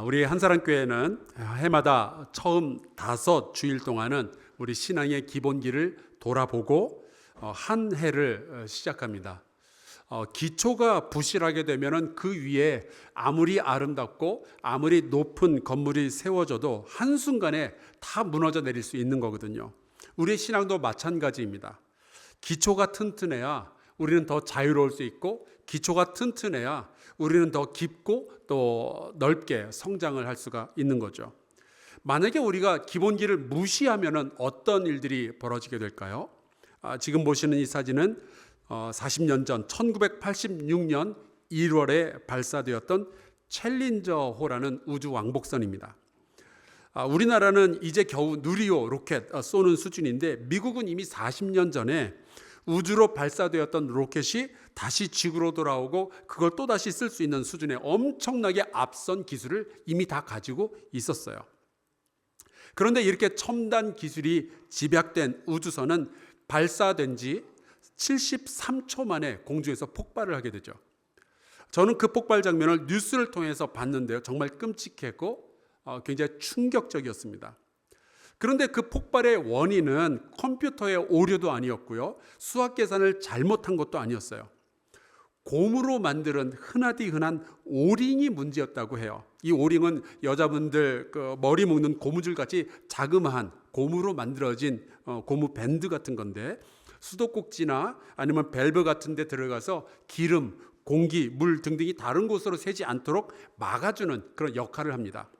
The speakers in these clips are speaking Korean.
우리 한사랑교회는 해마다 처음 5주일 동안은 우리 신앙의 기본기를 돌아보고 한 해를 시작합니다. 기초가 부실하게 되면은 그 위에 아무리 아름답고 아무리 높은 건물이 세워져도 한순간에 다 무너져 내릴 수 있는 거거든요. 우리의 신앙도 마찬가지입니다. 기초가 튼튼해야 우리는 더 자유로울 수 있고, 기초가 튼튼해야 우리는 더 깊고 또 넓게 성장을 할 수가 있는 거죠. 만약에 우리가 기본기를 무시하면 어떤 일들이 벌어지게 될까요? 지금 보시는 이 사진은 40년 전 1986년 1월에 발사되었던 챌린저호라는 우주 왕복선입니다. 우리나라는 이제 겨우 누리호 로켓 쏘는 수준인데, 미국은 이미 40년 전에 우주로 발사되었던 로켓이 다시 지구로 돌아오고 그걸 또다시 쓸 수 있는 수준의 엄청나게 앞선 기술을 이미 다 가지고 있었어요. 그런데 이렇게 첨단 기술이 집약된 우주선은 발사된 지 73초 만에 공중에서 폭발을 하게 되죠. 저는 그 폭발 장면을 뉴스를 통해서 봤는데요, 정말 끔찍했고 굉장히 충격적이었습니다. 그런데 그 폭발의 원인은 컴퓨터의 오류도 아니었고요, 수학 계산을 잘못한 것도 아니었어요. 고무로 만든 흔하디 흔한 오링이 문제였다고 해요. 이 오링은 여자분들 머리 묶는 고무줄 같이 자그마한 고무로 만들어진 고무 밴드 같은 건데, 수도꼭지나 아니면 밸브 같은 데 들어가서 기름, 공기, 물 등등이 다른 곳으로 새지 않도록 막아주는 그런 역할을 합니다.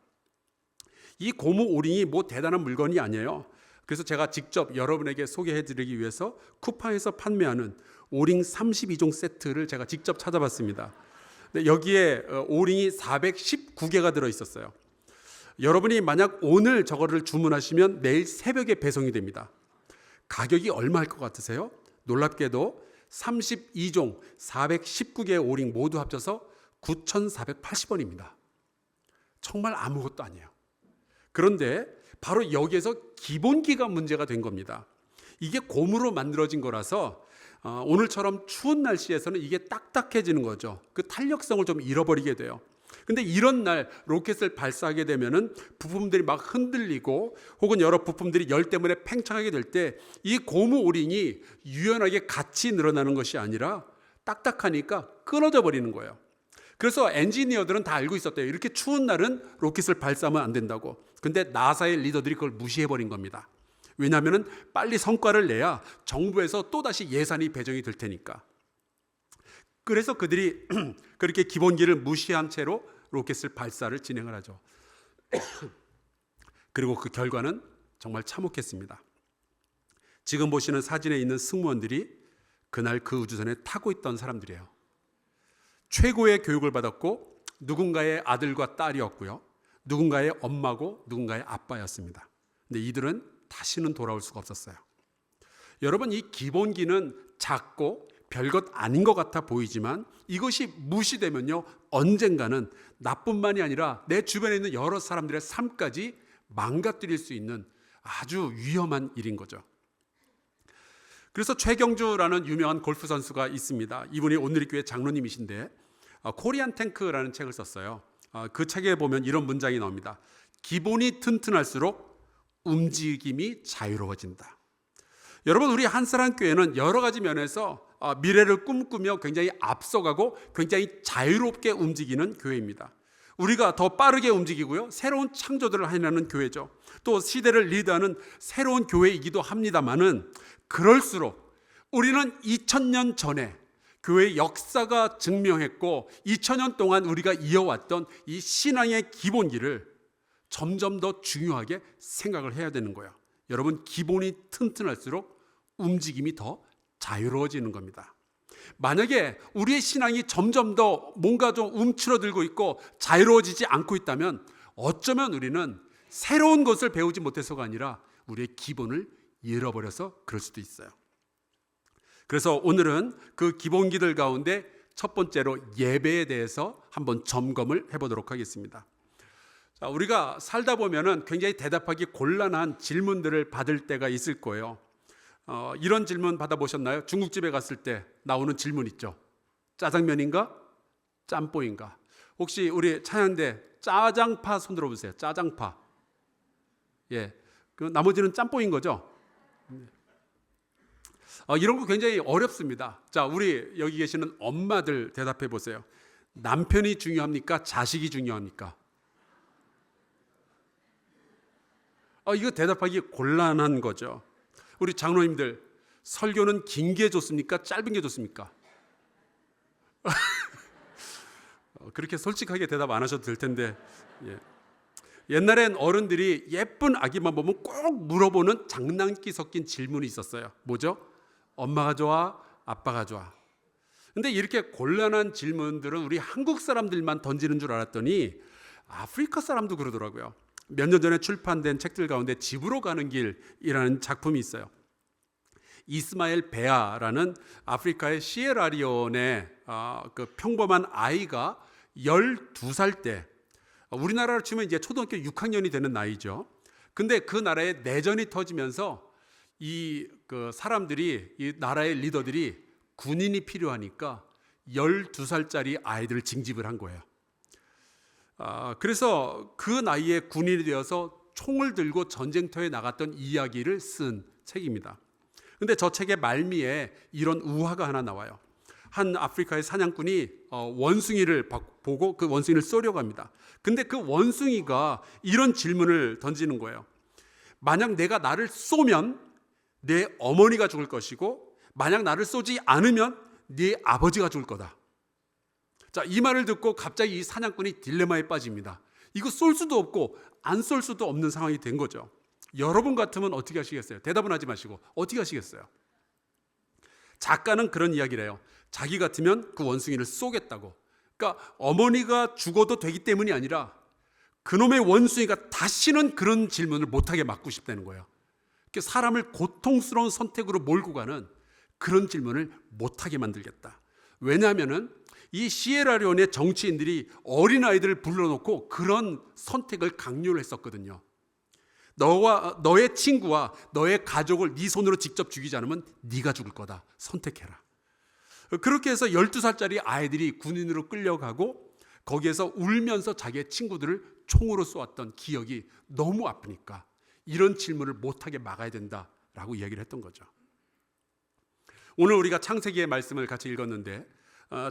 이 고무 오링이 뭐 대단한 물건이 아니에요. 그래서 제가 직접 여러분에게 소개해드리기 위해서 쿠팡에서 판매하는 오링 32종 세트를 제가 직접 찾아봤습니다. 여기에 오링이 419개가 들어있었어요. 여러분이 만약 오늘 저거를 주문하시면 내일 새벽에 배송이 됩니다. 가격이 얼마일 것 같으세요? 놀랍게도 32종 419개의 오링 모두 합쳐서 9,480원입니다. 정말 아무것도 아니에요. 그런데 바로 여기에서 기본기가 문제가 된 겁니다. 이게 고무로 만들어진 거라서 오늘처럼 추운 날씨에서는 이게 딱딱해지는 거죠. 그 탄력성을 좀 잃어버리게 돼요. 근데 이런 날 로켓을 발사하게 되면은 부품들이 막 흔들리고, 혹은 여러 부품들이 열 때문에 팽창하게 될 때 이 고무 오링이 유연하게 같이 늘어나는 것이 아니라 딱딱하니까 끊어져 버리는 거예요. 그래서 엔지니어들은 다 알고 있었대요. 이렇게 추운 날은 로켓을 발사하면 안 된다고. 근데 나사의 리더들이 그걸 무시해버린 겁니다. 왜냐하면 빨리 성과를 내야 정부에서 또다시 예산이 배정이 될 테니까. 그래서 그들이 그렇게 기본기를 무시한 채로 로켓을 발사를 진행을 하죠. 그리고 그 결과는 정말 참혹했습니다. 지금 보시는 사진에 있는 승무원들이 그날 그 우주선에 타고 있던 사람들이에요. 최고의 교육을 받았고 누군가의 아들과 딸이었고요, 누군가의 엄마고 누군가의 아빠였습니다. 근데 이들은 다시는 돌아올 수가 없었어요. 여러분, 이 기본기는 작고 별것 아닌 것 같아 보이지만 이것이 무시되면요, 언젠가는 나뿐만이 아니라 내 주변에 있는 여러 사람들의 삶까지 망가뜨릴 수 있는 아주 위험한 일인 거죠. 그래서 최경주라는 유명한 골프 선수가 있습니다. 이분이 온누리교회 장로님이신데 코리안 탱크라는 책을 썼어요. 그 책에 보면 이런 문장이 나옵니다. 기본이 튼튼할수록 움직임이 자유로워진다. 여러분, 우리 한사랑교회는 여러 가지 면에서 미래를 꿈꾸며 굉장히 앞서가고 굉장히 자유롭게 움직이는 교회입니다. 우리가 더 빠르게 움직이고요, 새로운 창조들을 해내는 교회죠. 또 시대를 리드하는 새로운 교회이기도 합니다만은, 그럴수록 우리는 2000년 전에 교회의 역사가 증명했고 2000년 동안 우리가 이어왔던 이 신앙의 기본기를 점점 더 중요하게 생각을 해야 되는 거예요. 여러분, 기본이 튼튼할수록 움직임이 더 자유로워지는 겁니다. 만약에 우리의 신앙이 점점 더 뭔가 좀 움츠러들고 있고 자유로워지지 않고 있다면 어쩌면 우리는 새로운 것을 배우지 못해서가 아니라 우리의 기본을 잃어버려서 그럴 수도 있어요. 그래서 오늘은 그 기본기들 가운데 첫 번째로 예배에 대해서 한번 점검을 해보도록 하겠습니다. 자, 우리가 살다 보면은 굉장히 대답하기 곤란한 질문들을 받을 때가 있을 거예요. 이런 질문 받아보셨나요? 중국집에 갔을 때 나오는 질문 있죠. 짜장면인가? 짬뽕인가? 혹시 우리 찬양대 짜장파 손 들어보세요. 짜장파. 예, 그 나머지는 짬뽕인 거죠. 이런 거 굉장히 어렵습니다. 자, 우리 여기 계시는 엄마들 대답해 보세요. 남편이 중요합니까? 자식이 중요합니까? 이거 대답하기 곤란한 거죠. 우리 장로님들, 설교는 긴 게 좋습니까? 짧은 게 좋습니까? 그렇게 솔직하게 대답 안 하셔도 될 텐데. 예. 옛날엔 어른들이 예쁜 아기만 보면 꼭 물어보는 장난기 섞인 질문이 있었어요. 뭐죠? 엄마가 좋아? 아빠가 좋아? 근데 이렇게 곤란한 질문들은 우리 한국 사람들만 던지는 줄 알았더니 아프리카 사람도 그러더라고요. 몇 년 전에 출판된 책들 가운데 집으로 가는 길이라는 작품이 있어요. 이스마엘 베아라는 아프리카의 시에라리온의 그 평범한 아이가 12살 때, 우리나라로 치면 이제 초등학교 6학년이 되는 나이죠. 근데 그 나라에 내전이 터지면서 그 사람들이, 이 나라의 리더들이 군인이 필요하니까 12살짜리 아이들을 징집을 한 거예요. 그래서 그 나이에 군인이 되어서 총을 들고 전쟁터에 나갔던 이야기를 쓴 책입니다. 근데 저 책의 말미에 이런 우화가 하나 나와요. 한 아프리카의 사냥꾼이 원숭이를 보고 그 원숭이를 쏘려고 합니다. 근데 그 원숭이가 이런 질문을 던지는 거예요. 만약 내가 나를 쏘면 내 어머니가 죽을 것이고, 만약 나를 쏘지 않으면 네 아버지가 죽을 거다. 자, 이 말을 듣고 갑자기 이 사냥꾼이 딜레마에 빠집니다. 이거 쏠 수도 없고 안 쏠 수도 없는 상황이 된 거죠. 여러분 같으면 어떻게 하시겠어요? 대답은 하지 마시고 어떻게 하시겠어요? 작가는 그런 이야기를 해요. 자기 같으면 그 원숭이를 쏘겠다고. 그러니까 어머니가 죽어도 되기 때문이 아니라 그놈의 원숭이가 다시는 그런 질문을 못하게 막고 싶다는 거예요. 사람을 고통스러운 선택으로 몰고 가는 그런 질문을 못하게 만들겠다. 왜냐하면 이 시에라리온의 정치인들이 어린아이들을 불러놓고 그런 선택을 강요를 했었거든요. 너의 친구와 너의 가족을 네 손으로 직접 죽이지 않으면 네가 죽을 거다. 선택해라. 그렇게 해서 12살짜리 아이들이 군인으로 끌려가고 거기에서 울면서 자기의 친구들을 총으로 쏘았던 기억이 너무 아프니까 이런 질문을 못하게 막아야 된다라고 이야기를 했던 거죠. 오늘 우리가 창세기의 말씀을 같이 읽었는데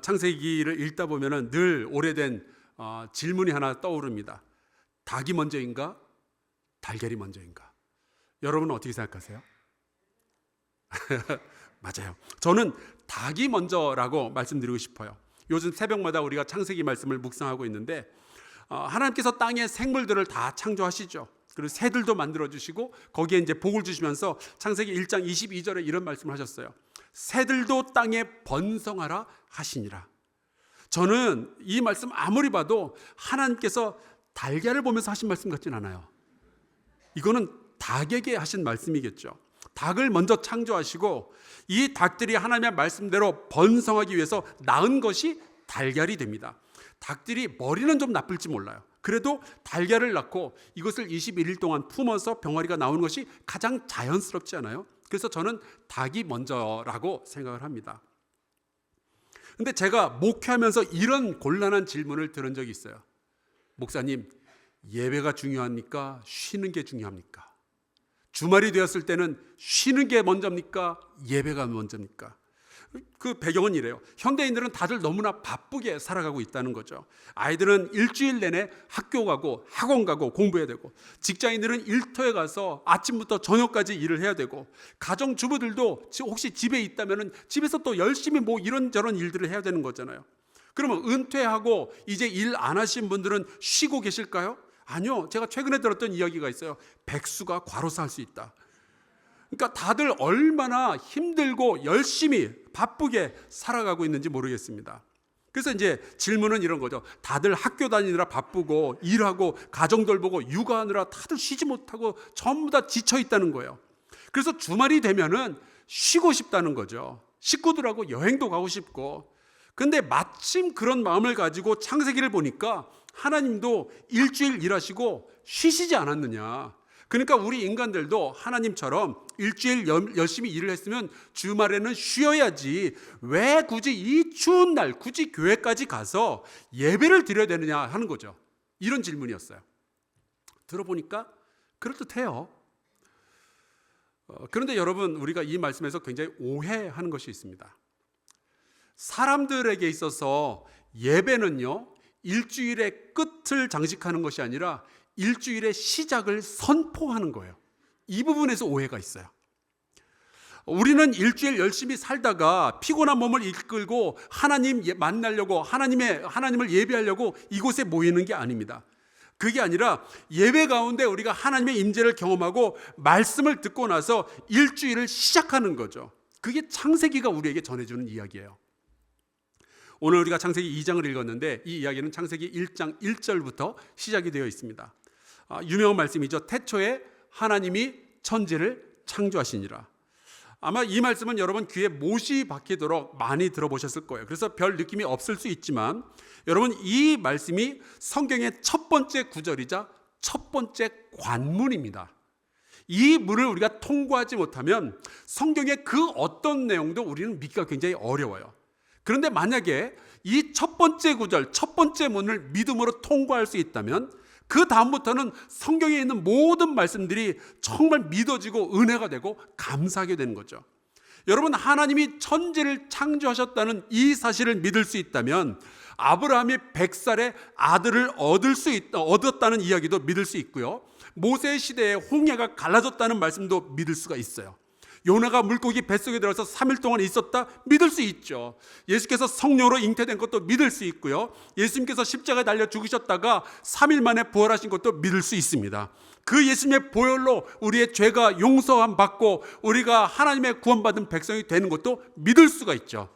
창세기를 읽다 보면 늘 오래된 질문이 하나 떠오릅니다. 닭이 먼저인가? 달걀이 먼저인가? 여러분은 어떻게 생각하세요? 맞아요. 저는 닭이 먼저라고 말씀드리고 싶어요. 요즘 새벽마다 우리가 창세기 말씀을 묵상하고 있는데 하나님께서 땅의 생물들을 다 창조하시죠. 그리고 새들도 만들어주시고 거기에 이제 복을 주시면서 창세기 1장 22절에 이런 말씀을 하셨어요. 새들도 땅에 번성하라 하시니라. 저는 이 말씀 아무리 봐도 하나님께서 달걀을 보면서 하신 말씀 같진 않아요. 이거는 닭에게 하신 말씀이겠죠. 닭을 먼저 창조하시고 이 닭들이 하나님의 말씀대로 번성하기 위해서 낳은 것이 달걀이 됩니다. 닭들이 머리는 좀 나쁠지 몰라요. 그래도 달걀을 낳고 이것을 21일 동안 품어서 병아리가 나오는 것이 가장 자연스럽지 않아요? 그래서 저는 닭이 먼저라고 생각을 합니다. 근데 제가 목회하면서 이런 곤란한 질문을 들은 적이 있어요. 목사님, 예배가 중요합니까? 쉬는 게 중요합니까? 주말이 되었을 때는 쉬는 게 먼저입니까? 예배가 먼저입니까? 그 배경은 이래요. 현대인들은 다들 너무나 바쁘게 살아가고 있다는 거죠. 아이들은 일주일 내내 학교 가고 학원 가고 공부해야 되고, 직장인들은 일터에 가서 아침부터 저녁까지 일을 해야 되고, 가정주부들도 혹시 집에 있다면 집에서 또 열심히 뭐 이런저런 일들을 해야 되는 거잖아요. 그러면 은퇴하고 이제 일 안 하신 분들은 쉬고 계실까요? 아니요. 제가 최근에 들었던 이야기가 있어요. 백수가 과로사 할 수 있다. 그러니까 다들 얼마나 힘들고 열심히 바쁘게 살아가고 있는지 모르겠습니다. 그래서 이제 질문은 이런 거죠. 다들 학교 다니느라 바쁘고 일하고 가정 돌보고 육아하느라 다들 쉬지 못하고 전부 다 지쳐 있다는 거예요. 그래서 주말이 되면은 쉬고 싶다는 거죠. 식구들하고 여행도 가고 싶고. 근데 마침 그런 마음을 가지고 창세기를 보니까 하나님도 일주일 일하시고 쉬시지 않았느냐. 그러니까 우리 인간들도 하나님처럼 일주일 열심히 일을 했으면 주말에는 쉬어야지 왜 굳이 이 추운 날 굳이 교회까지 가서 예배를 드려야 되느냐 하는 거죠. 이런 질문이었어요. 들어보니까 그럴듯해요. 그런데 여러분, 우리가 이 말씀에서 굉장히 오해하는 것이 있습니다. 사람들에게 있어서 예배는요, 일주일의 끝을 장식하는 것이 아니라 일주일의 시작을 선포하는 거예요. 이 부분에서 오해가 있어요. 우리는 일주일 열심히 살다가 피곤한 몸을 이끌고 하나님 만나려고 하나님을 예배하려고 이곳에 모이는 게 아닙니다. 그게 아니라 예배 가운데 우리가 하나님의 임재를 경험하고 말씀을 듣고 나서 일주일을 시작하는 거죠. 그게 창세기가 우리에게 전해주는 이야기예요. 오늘 우리가 창세기 2장을 읽었는데 이 이야기는 창세기 1장 1절부터 시작이 되어 있습니다. 유명한 말씀이죠. 태초에 하나님이 천지를 창조하시니라. 아마 이 말씀은 여러분 귀에 못이 박히도록 많이 들어보셨을 거예요. 그래서 별 느낌이 없을 수 있지만 여러분, 이 말씀이 성경의 첫 번째 구절이자 첫 번째 관문입니다. 이 문을 우리가 통과하지 못하면 성경의 그 어떤 내용도 우리는 믿기가 굉장히 어려워요. 그런데 만약에 이 첫 번째 구절, 첫 번째 문을 믿음으로 통과할 수 있다면 그 다음부터는 성경에 있는 모든 말씀들이 정말 믿어지고 은혜가 되고 감사하게 되는 거죠. 여러분, 하나님이 천지를 창조하셨다는 이 사실을 믿을 수 있다면 아브라함이 100살의 아들을 얻었다는 이야기도 믿을 수 있고요. 모세 시대에 홍해가 갈라졌다는 말씀도 믿을 수가 있어요. 요나가 물고기 뱃속에 들어서 3일 동안 있었다 믿을 수 있죠. 예수께서 성령으로 잉태된 것도 믿을 수 있고요. 예수님께서 십자가에 달려 죽으셨다가 3일 만에 부활하신 것도 믿을 수 있습니다. 그 예수님의 보혈로 우리의 죄가 용서함 받고 우리가 하나님의 구원받은 백성이 되는 것도 믿을 수가 있죠.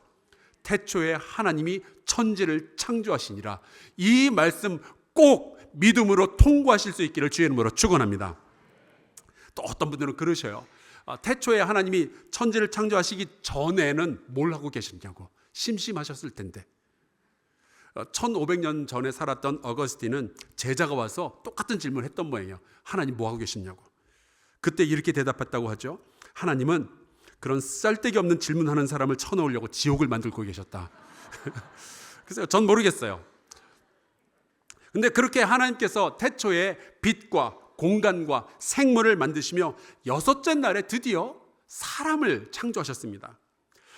태초에 하나님이 천지를 창조하시니라. 이 말씀 꼭 믿음으로 통과하실 수 있기를 주의 이름으로 축원합니다. 또 어떤 분들은 그러셔요. 태초에 하나님이 천지를 창조하시기 전에는 뭘 하고 계셨냐고, 심심하셨을 텐데. 1500년 전에 살았던 어거스틴은 제자가 와서 똑같은 질문을 했던 모양이에요. 하나님 뭐 하고 계셨냐고. 그때 이렇게 대답했다고 하죠. 하나님은 그런 쌀데기 없는 질문하는 사람을 쳐넣으려고 지옥을 만들고 계셨다. 그래서 전 모르겠어요. 근데 그렇게 하나님께서 태초에 빛과 공간과 생물을 만드시며 여섯째 날에 드디어 사람을 창조하셨습니다.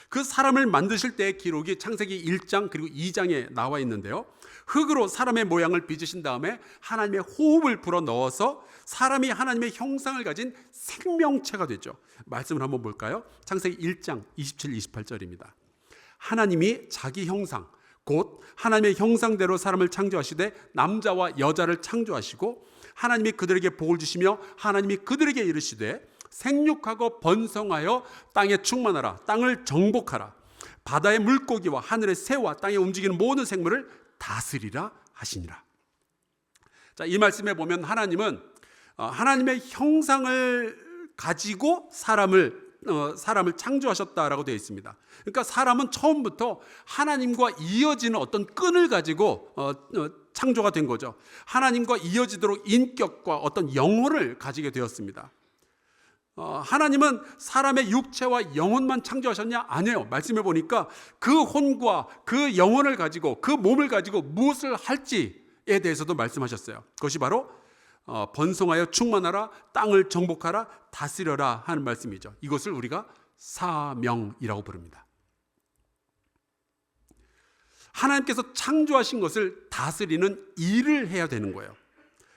그 사람을 만드실 때의 기록이 창세기 1장 그리고 2장에 나와 있는데요. 흙으로 사람의 모양을 빚으신 다음에 하나님의 호흡을 불어 넣어서 사람이 하나님의 형상을 가진 생명체가 되죠. 말씀을 한번 볼까요? 창세기 1장 27, 28절입니다. 하나님이 자기 형상 곧 하나님의 형상대로 사람을 창조하시되 남자와 여자를 창조하시고 하나님이 그들에게 복을 주시며 하나님이 그들에게 이르시되 생육하고 번성하여 땅에 충만하라. 땅을 정복하라. 바다의 물고기와 하늘의 새와 땅에 움직이는 모든 생물을 다스리라 하시니라. 자, 이 말씀에 보면 하나님은 하나님의 형상을 가지고 사람을 창조하셨다라고 되어 있습니다. 그러니까 사람은 처음부터 하나님과 이어지는 어떤 끈을 가지고 창조가 된 거죠. 하나님과 이어지도록 인격과 어떤 영혼을 가지게 되었습니다. 하나님은 사람의 육체와 영혼만 창조하셨냐? 아니에요. 말씀해 보니까 그 혼과 그 영혼을 가지고 그 몸을 가지고 무엇을 할지에 대해서도 말씀하셨어요. 그것이 바로 번성하여 충만하라, 땅을 정복하라, 다스려라 하는 말씀이죠. 이것을 우리가 사명이라고 부릅니다. 하나님께서 창조하신 것을 다스리는 일을 해야 되는 거예요.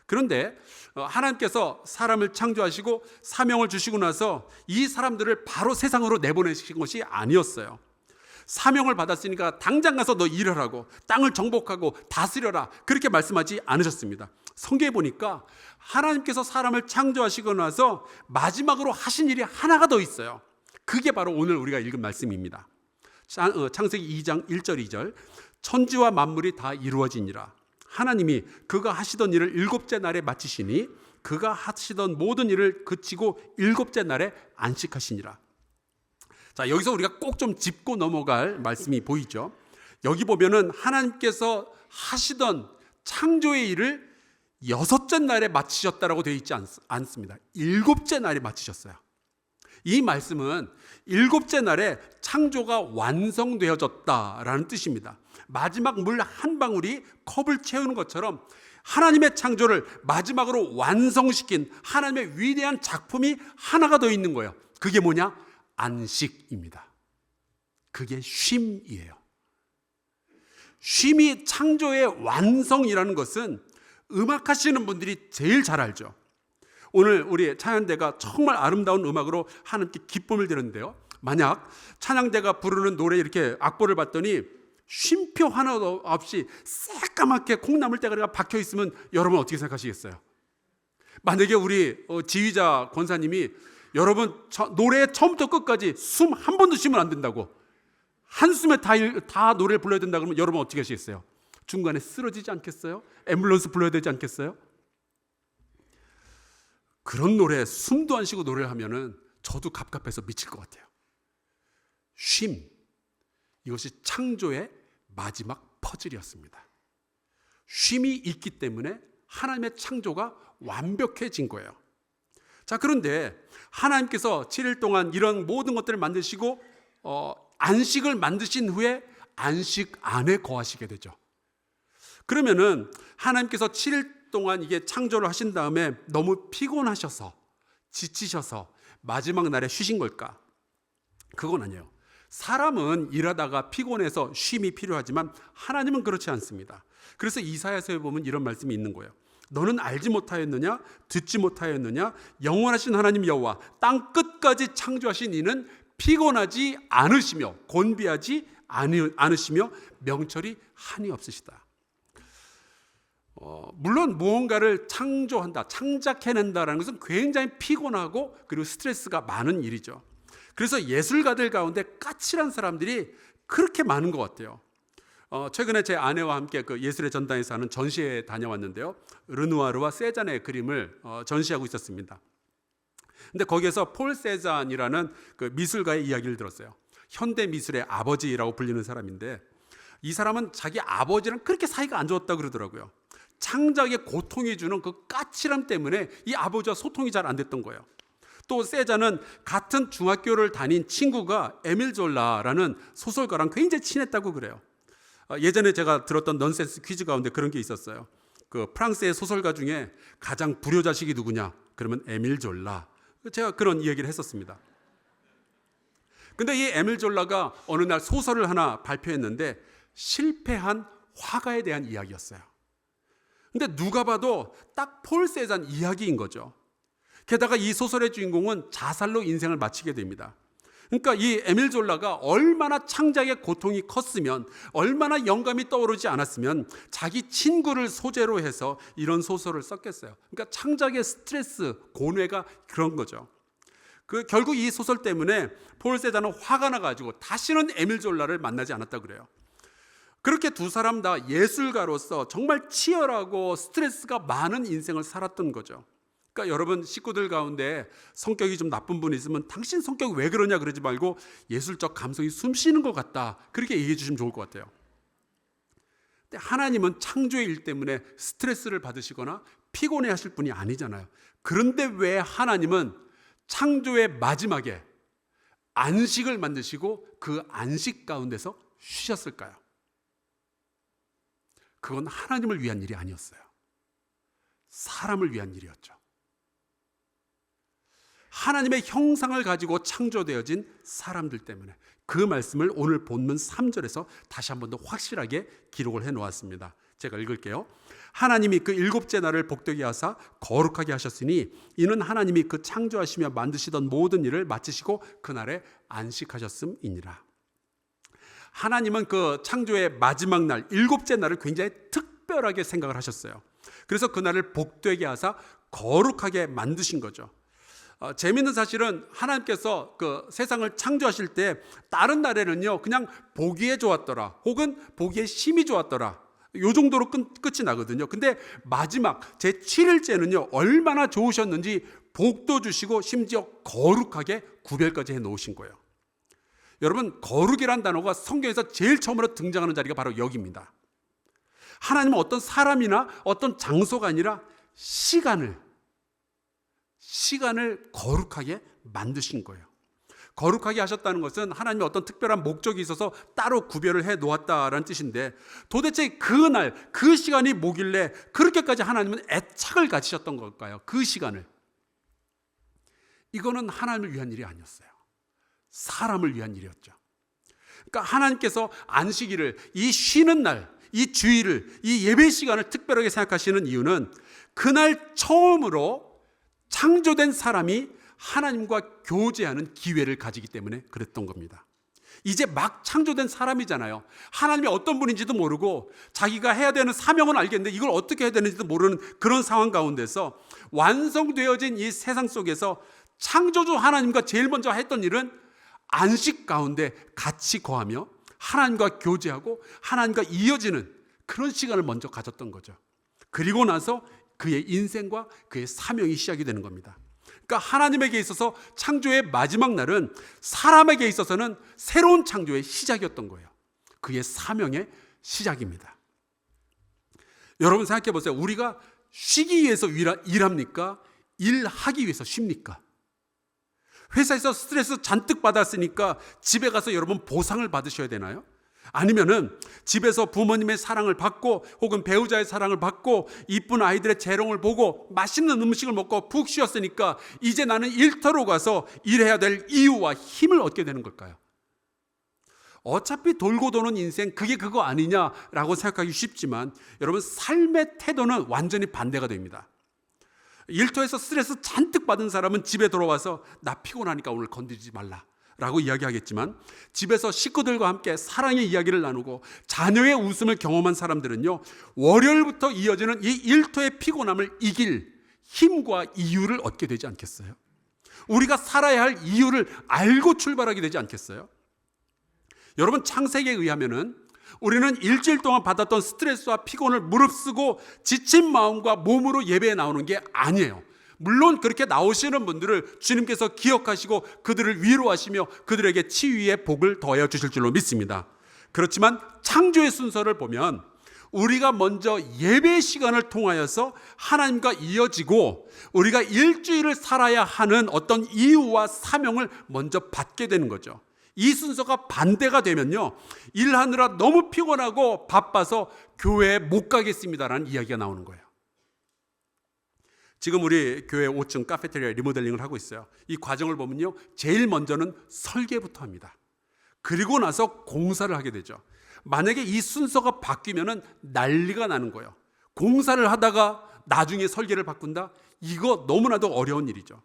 그런데 하나님께서 사람을 창조하시고 사명을 주시고 나서 이 사람들을 바로 세상으로 내보내신 것이 아니었어요. 사명을 받았으니까 당장 가서 너 일을 하고 땅을 정복하고 다스려라 그렇게 말씀하지 않으셨습니다. 성경에 보니까 하나님께서 사람을 창조하시고 나서 마지막으로 하신 일이 하나가 더 있어요. 그게 바로 오늘 우리가 읽은 말씀입니다. 창세기 2장 1절 2절 천지와 만물이 다 이루어지니라. 하나님이 그가 하시던 일을 일곱째 날에 마치시니 그가 하시던 모든 일을 그치고 일곱째 날에 안식하시니라. 자, 여기서 우리가 꼭 좀 짚고 넘어갈 말씀이 보이죠. 여기 보면은 하나님께서 하시던 창조의 일을 여섯째 날에 마치셨다라고 되어 있지 않습니다. 일곱째 날에 마치셨어요. 이 말씀은 일곱째 날에 창조가 완성되어졌다라는 뜻입니다. 마지막 물 한 방울이 컵을 채우는 것처럼 하나님의 창조를 마지막으로 완성시킨 하나님의 위대한 작품이 하나가 더 있는 거예요. 그게 뭐냐? 안식입니다. 그게 쉼이에요. 쉼이 창조의 완성이라는 것은 음악하시는 분들이 제일 잘 알죠. 오늘 우리 찬양대가 정말 아름다운 음악으로 하나님께 기쁨을 드렸는데요, 만약 찬양대가 부르는 노래 이렇게 악보를 봤더니 쉼표 하나도 없이 새까맣게 콩나물 대가리가 박혀 있으면 여러분 어떻게 생각하시겠어요? 만약에 우리 지휘자 권사님이 여러분 노래 처음부터 끝까지 숨 한 번도 쉬면 안 된다고, 한숨에 다 노래를 불러야 된다 그러면 여러분 어떻게 하시겠어요? 중간에 쓰러지지 않겠어요? 앰뷸런스 불러야 되지 않겠어요? 그런 노래 숨도 안 쉬고 노래를 하면은 저도 갑갑해서 미칠 것 같아요. 쉼, 이것이 창조의 마지막 퍼즐이었습니다. 쉼이 있기 때문에 하나님의 창조가 완벽해진 거예요. 자, 그런데 하나님께서 7일 동안 이런 모든 것들을 만드시고 안식을 만드신 후에 안식 안에 거하시게 되죠. 그러면은 하나님께서 7일 동안 이게 창조를 하신 다음에 너무 피곤하셔서 지치셔서 마지막 날에 쉬신 걸까? 그건 아니에요. 사람은 일하다가 피곤해서 쉼이 필요하지만 하나님은 그렇지 않습니다. 그래서 이사야서에 보면 이런 말씀이 있는 거예요. 너는 알지 못하였느냐? 듣지 못하였느냐? 영원하신 하나님 여호와 땅 끝까지 창조하신 이는 피곤하지 않으시며 곤비하지 않으시며 명철이 한이 없으시다. 물론 무언가를 창조한다, 창작해낸다라는 것은 굉장히 피곤하고 그리고 스트레스가 많은 일이죠. 그래서 예술가들 가운데 까칠한 사람들이 그렇게 많은 것 같아요. 최근에 제 아내와 함께 그 예술의 전당에서 하는 전시회에 다녀왔는데요, 르누아르와 세잔의 그림을 전시하고 있었습니다. 근데 거기에서 폴 세잔이라는 그 미술가의 이야기를 들었어요. 현대 미술의 아버지라고 불리는 사람인데, 이 사람은 자기 아버지랑 그렇게 사이가 안 좋았다고 그러더라고요. 창작에 고통이 주는 그 까칠함 때문에 이 아버지와 소통이 잘 안 됐던 거예요. 또 세잔은 같은 중학교를 다닌 친구가 에밀 졸라라는 소설가랑 굉장히 친했다고 그래요. 예전에 제가 들었던 넌센스 퀴즈 가운데 그런 게 있었어요. 그 프랑스의 소설가 중에 가장 불효자식이 누구냐? 그러면 에밀 졸라. 제가 그런 이야기를 했었습니다. 근데 이 에밀 졸라가 어느 날 소설을 하나 발표했는데 실패한 화가에 대한 이야기였어요. 근데 누가 봐도 딱 폴 세잔 이야기인 거죠. 게다가 이 소설의 주인공은 자살로 인생을 마치게 됩니다. 그러니까 이 에밀 졸라가 얼마나 창작의 고통이 컸으면, 얼마나 영감이 떠오르지 않았으면 자기 친구를 소재로 해서 이런 소설을 썼겠어요. 그러니까 창작의 스트레스, 고뇌가 그런 거죠. 결국 이 소설 때문에 폴 세잔은 화가 나가지고 다시는 에밀 졸라를 만나지 않았다고 그래요. 그렇게 두 사람 다 예술가로서 정말 치열하고 스트레스가 많은 인생을 살았던 거죠. 그러니까 여러분 식구들 가운데 성격이 좀 나쁜 분이 있으면 당신 성격이 왜 그러냐 그러지 말고 예술적 감성이 숨쉬는 것 같다, 그렇게 얘기해 주시면 좋을 것 같아요. 근데 하나님은 창조의 일 때문에 스트레스를 받으시거나 피곤해 하실 분이 아니잖아요. 그런데 왜 하나님은 창조의 마지막에 안식을 만드시고 그 안식 가운데서 쉬셨을까요? 그건 하나님을 위한 일이 아니었어요. 사람을 위한 일이었죠. 하나님의 형상을 가지고 창조되어진 사람들 때문에. 그 말씀을 오늘 본문 3절에서 다시 한 번 더 확실하게 기록을 해놓았습니다. 제가 읽을게요. 하나님이 그 일곱째 날을 복되게 하사 거룩하게 하셨으니 이는 하나님이 그 창조하시며 만드시던 모든 일을 마치시고 그날에 안식하셨음이니라. 하나님은 그 창조의 마지막 날, 일곱째 날을 굉장히 특별하게 생각을 하셨어요. 그래서 그날을 복되게 하사 거룩하게 만드신 거죠. 재미있는 사실은 하나님께서 그 세상을 창조하실 때 다른 날에는요 그냥 보기에 좋았더라, 혹은 보기에 심히 좋았더라, 요 정도로 끝이 나거든요. 근데 마지막 제 7일째는요 얼마나 좋으셨는지 복도 주시고 심지어 거룩하게 구별까지 해놓으신 거예요. 여러분, 거룩이란 단어가 성경에서 제일 처음으로 등장하는 자리가 바로 여기입니다. 하나님은 어떤 사람이나 어떤 장소가 아니라 시간을 거룩하게 만드신 거예요. 거룩하게 하셨다는 것은 하나님의 어떤 특별한 목적이 있어서 따로 구별을 해 놓았다라는 뜻인데, 도대체 그날 그 시간이 뭐길래 그렇게까지 하나님은 애착을 가지셨던 걸까요? 그 시간을. 이거는 하나님을 위한 일이 아니었어요. 사람을 위한 일이었죠. 그러니까 하나님께서 안식일을, 이 쉬는 날, 이 주일을, 이 예배 시간을 특별하게 생각하시는 이유는 그날 처음으로 창조된 사람이 하나님과 교제하는 기회를 가지기 때문에 그랬던 겁니다. 이제 막 창조된 사람이잖아요. 하나님이 어떤 분인지도 모르고 자기가 해야 되는 사명은 알겠는데 이걸 어떻게 해야 되는지도 모르는 그런 상황 가운데서 완성되어진 이 세상 속에서 창조주 하나님과 제일 먼저 했던 일은 안식 가운데 같이 거하며 하나님과 교제하고 하나님과 이어지는 그런 시간을 먼저 가졌던 거죠. 그리고 나서 그의 인생과 그의 사명이 시작이 되는 겁니다. 그러니까 하나님에게 있어서 창조의 마지막 날은 사람에게 있어서는 새로운 창조의 시작이었던 거예요. 그의 사명의 시작입니다. 여러분 생각해 보세요. 우리가 쉬기 위해서 일합니까? 일하기 위해서 쉽니까? 회사에서 스트레스 잔뜩 받았으니까 집에 가서 여러분 보상을 받으셔야 되나요? 아니면은 집에서 부모님의 사랑을 받고 혹은 배우자의 사랑을 받고 이쁜 아이들의 재롱을 보고 맛있는 음식을 먹고 푹 쉬었으니까 이제 나는 일터로 가서 일해야 될 이유와 힘을 얻게 되는 걸까요? 어차피 돌고 도는 인생, 그게 그거 아니냐라고 생각하기 쉽지만 여러분 삶의 태도는 완전히 반대가 됩니다. 일터에서 스트레스 잔뜩 받은 사람은 집에 돌아와서 나 피곤하니까 오늘 건드리지 말라 라고 이야기하겠지만, 집에서 식구들과 함께 사랑의 이야기를 나누고 자녀의 웃음을 경험한 사람들은요, 월요일부터 이어지는 이 일터의 피곤함을 이길 힘과 이유를 얻게 되지 않겠어요? 우리가 살아야 할 이유를 알고 출발하게 되지 않겠어요? 여러분 창세기에 의하면은 우리는 일주일 동안 받았던 스트레스와 피곤을 무릅쓰고 지친 마음과 몸으로 예배에 나오는 게 아니에요. 물론 그렇게 나오시는 분들을 주님께서 기억하시고 그들을 위로하시며 그들에게 치유의 복을 더하여 주실 줄로 믿습니다. 그렇지만 창조의 순서를 보면 우리가 먼저 예배 시간을 통하여서 하나님과 이어지고 우리가 일주일을 살아야 하는 어떤 이유와 사명을 먼저 받게 되는 거죠. 이 순서가 반대가 되면요, 일하느라 너무 피곤하고 바빠서 교회에 못 가겠습니다라는 이야기가 나오는 거예요. 지금 우리 교회 5층 카페테리아 리모델링을 하고 있어요. 이 과정을 보면요, 제일 먼저는 설계부터 합니다. 그리고 나서 공사를 하게 되죠. 만약에 이 순서가 바뀌면은 난리가 나는 거예요. 공사를 하다가 나중에 설계를 바꾼다? 이거 너무나도 어려운 일이죠.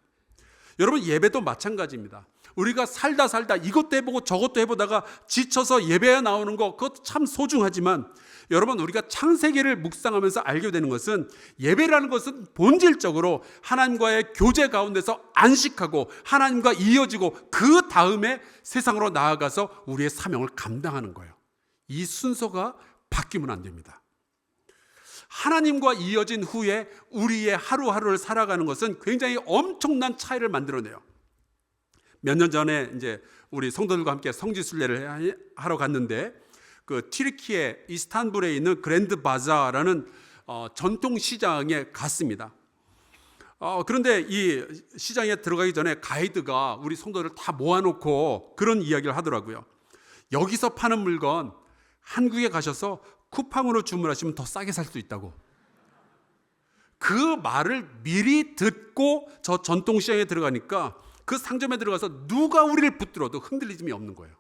여러분 예배도 마찬가지입니다. 우리가 살다 이것도 해보고 저것도 해보다가 지쳐서 예배에 나오는 거, 그것도 참 소중하지만 여러분 우리가 창세기를 묵상하면서 알게 되는 것은 예배라는 것은 본질적으로 하나님과의 교제 가운데서 안식하고 하나님과 이어지고 그 다음에 세상으로 나아가서 우리의 사명을 감당하는 거예요. 이 순서가 바뀌면 안 됩니다. 하나님과 이어진 후에 우리의 하루하루를 살아가는 것은 굉장히 엄청난 차이를 만들어내요. 몇 년 전에 이제 우리 성도들과 함께 성지순례를 하러 갔는데 그 튀르키예 이스탄불에 있는 그랜드 바자라는 전통 시장에 갔습니다. 그런데 이 시장에 들어가기 전에 가이드가 우리 성도들을 다 모아놓고 그런 이야기를 하더라고요. 여기서 파는 물건 한국에 가셔서 쿠팡으로 주문하시면 더 싸게 살 수 있다고. 그 말을 미리 듣고 저 전통시장에 들어가니까 그 상점에 들어가서 누가 우리를 붙들어도 흔들림이 없는 거예요.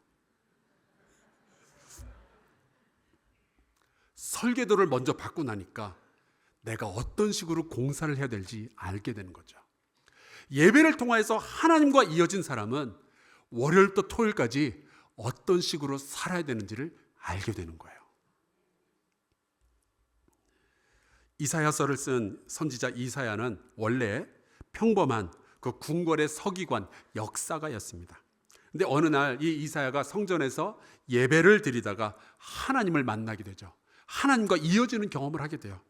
설계도를 먼저 받고 나니까 내가 어떤 식으로 공사를 해야 될지 알게 되는 거죠. 예배를 통해서 하나님과 이어진 사람은 월요일부터 토요일까지 어떤 식으로 살아야 되는지를 알게 되는 거예요. 이사야서를 쓴 선지자 이사야는 원래 평범한 그 궁궐의 서기관 역사가였습니다. 근데 어느 날 이 이사야가 성전에서 예배를 드리다가 하나님을 만나게 되죠. 하나님과 이어지는 경험을 하게 돼요.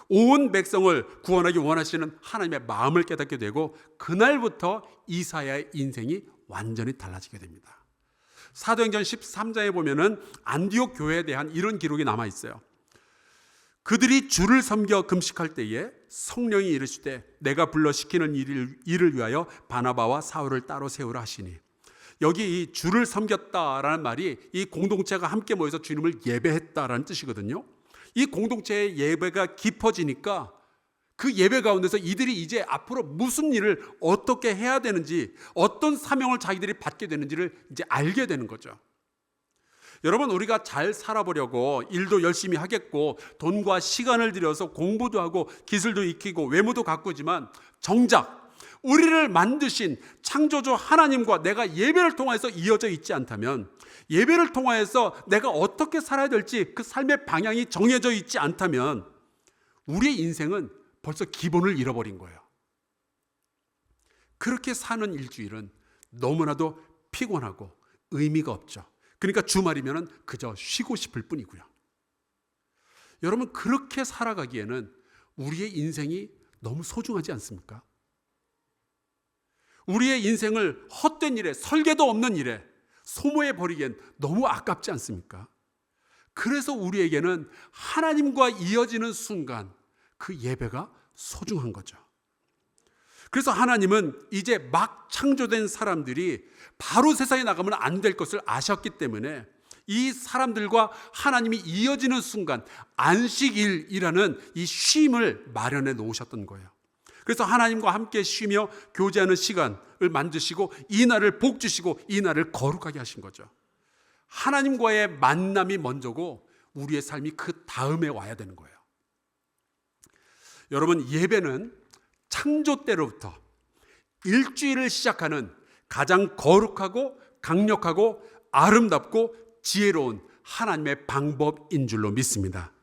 온 백성을 구원하기 원하시는 하나님의 마음을 깨닫게 되고 그날부터 이사야의 인생이 완전히 달라지게 됩니다. 사도행전 13장에 보면은 안디옥 교회에 대한 이런 기록이 남아 있어요. 그들이 주를 섬겨 금식할 때에 성령이 이르시되 내가 불러 시키는 일을 위하여 바나바와 사울을 따로 세우라 하시니 여기 이 주를 섬겼다라는 말이 이 공동체가 함께 모여서 주님을 예배했다라는 뜻이거든요. 이 공동체의 예배가 깊어지니까 그 예배 가운데서 이들이 이제 앞으로 무슨 일을 어떻게 해야 되는지, 어떤 사명을 자기들이 받게 되는지를 이제 알게 되는 거죠. 여러분, 우리가 잘 살아보려고 일도 열심히 하겠고 돈과 시간을 들여서 공부도 하고 기술도 익히고 외모도 가꾸지만 정작 우리를 만드신 창조주 하나님과 내가 예배를 통해서 이어져 있지 않다면, 예배를 통해서 내가 어떻게 살아야 될지 그 삶의 방향이 정해져 있지 않다면 우리의 인생은 벌써 기본을 잃어버린 거예요. 그렇게 사는 일주일은 너무나도 피곤하고 의미가 없죠. 그러니까 주말이면 그저 쉬고 싶을 뿐이고요. 여러분, 그렇게 살아가기에는 우리의 인생이 너무 소중하지 않습니까? 우리의 인생을 헛된 일에, 설계도 없는 일에 소모해 버리기엔 너무 아깝지 않습니까? 그래서 우리에게는 하나님과 이어지는 순간 그 예배가 소중한 거죠. 그래서 하나님은 이제 막 창조된 사람들이 바로 세상에 나가면 안 될 것을 아셨기 때문에 이 사람들과 하나님이 이어지는 순간 안식일이라는 이 쉼을 마련해 놓으셨던 거예요. 그래서 하나님과 함께 쉬며 교제하는 시간을 만드시고 이 날을 복 주시고 이 날을 거룩하게 하신 거죠. 하나님과의 만남이 먼저고 우리의 삶이 그 다음에 와야 되는 거예요. 여러분, 예배는 창조 때로부터 일주일을 시작하는 가장 거룩하고 강력하고 아름답고 지혜로운 하나님의 방법인 줄로 믿습니다.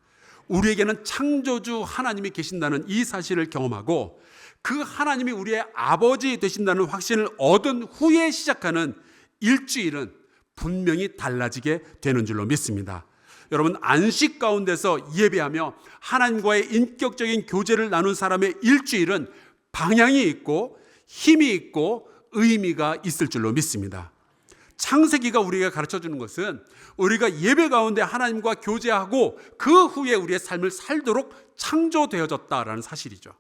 우리에게는 창조주 하나님이 계신다는 이 사실을 경험하고 그 하나님이 우리의 아버지 되신다는 확신을 얻은 후에 시작하는 일주일은 분명히 달라지게 되는 줄로 믿습니다. 여러분, 안식 가운데서 예배하며 하나님과의 인격적인 교제를 나눈 사람의 일주일은 방향이 있고 힘이 있고 의미가 있을 줄로 믿습니다. 창세기가 우리에게 가르쳐주는 것은 우리가 예배 가운데 하나님과 교제하고 그 후에 우리의 삶을 살도록 창조되어졌다라는 사실이죠.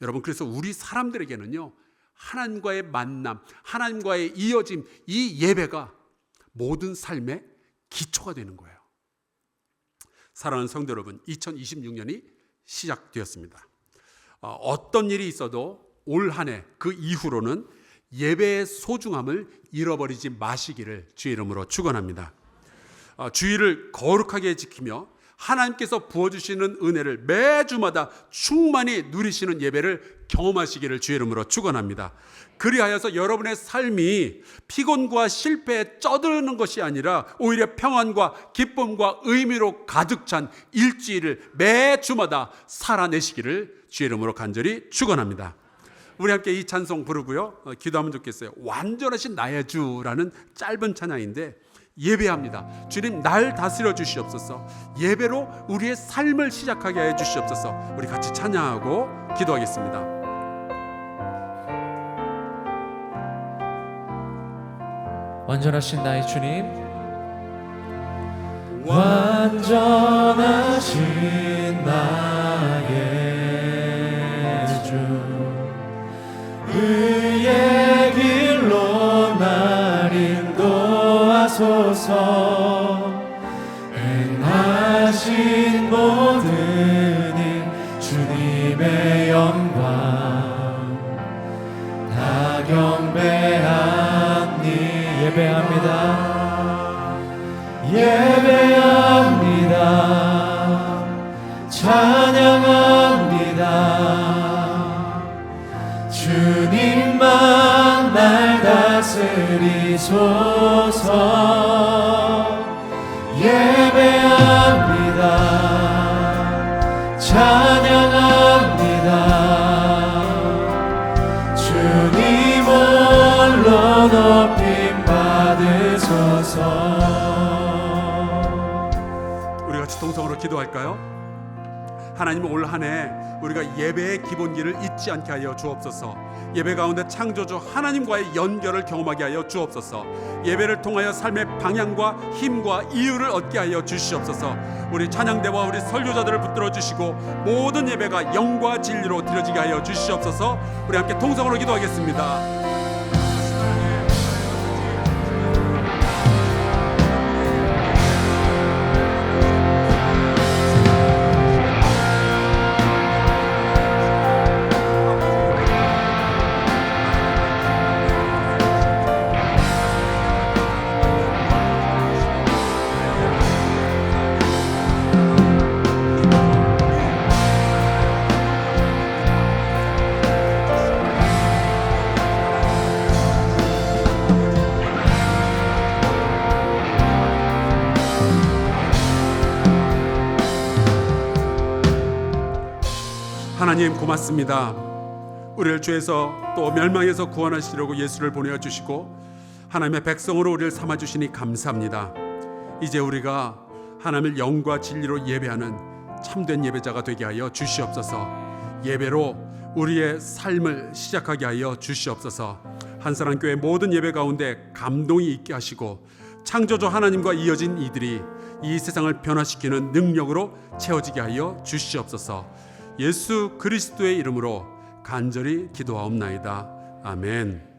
여러분, 그래서 우리 사람들에게는요, 하나님과의 만남, 하나님과의 이어짐, 이 예배가 모든 삶의 기초가 되는 거예요. 사랑하는 성도 여러분, 2026년이 시작되었습니다. 어떤 일이 있어도 올 한 해 그 이후로는 예배의 소중함을 잃어버리지 마시기를 주의 이름으로 축원합니다. 주일을 거룩하게 지키며 하나님께서 부어주시는 은혜를 매주마다 충만히 누리시는 예배를 경험하시기를 주의 이름으로 축원합니다. 그리하여서 여러분의 삶이 피곤과 실패에 쩌드는 것이 아니라 오히려 평안과 기쁨과 의미로 가득 찬 일주일을 매주마다 살아내시기를 주의 이름으로 간절히 축원합니다. 우리 함께 이 찬송 부르고요, 기도하면 좋겠어요. 완전하신 나의 주라는 짧은 찬양인데 예배합니다. 주님, 날 다스려 주시옵소서. 예배로 우리의 삶을 시작하게 해 주시옵소서. 우리 같이 찬양하고 기도하겠습니다. 완전하신 나의 주님, 완전하신 나의 주, 의의 길로 날 인도하소서. 행하신 모든 일 주님의 영광 다 경배하니. 예배합니다. 찬양합니다. 주님만 날 다스리소서. 예배합니다. 찬양합니다. 주님 홀로 높임 받으소서. 우리 같이 동성으로 기도할까요? 하나님, 올 한 해 우리가 예배의 기본기를 잊지 않게 하여 주옵소서. 예배 가운데 창조주 하나님과의 연결을 경험하게 하여 주옵소서. 예배를 통하여 삶의 방향과 힘과 이유를 얻게 하여 주시옵소서. 우리 찬양대와 우리 설교자들을 붙들어 주시고 모든 예배가 영과 진리로 드려지게 하여 주시옵소서. 우리 함께 동성으로 기도하겠습니다. 하나님 고맙습니다. 우리를 죄에서 또 멸망에서 구원하시려고 예수를 보내주시고 하나님의 백성으로 우리를 삼아주시니 감사합니다. 이제 우리가 하나님을 영과 진리로 예배하는 참된 예배자가 되게 하여 주시옵소서. 예배로 우리의 삶을 시작하게 하여 주시옵소서. 한사랑교회 모든 예배 가운데 감동이 있게 하시고 창조주 하나님과 이어진 이들이 이 세상을 변화시키는 능력으로 채워지게 하여 주시옵소서. 예수 그리스도의 이름으로 간절히 기도하옵나이다. 아멘.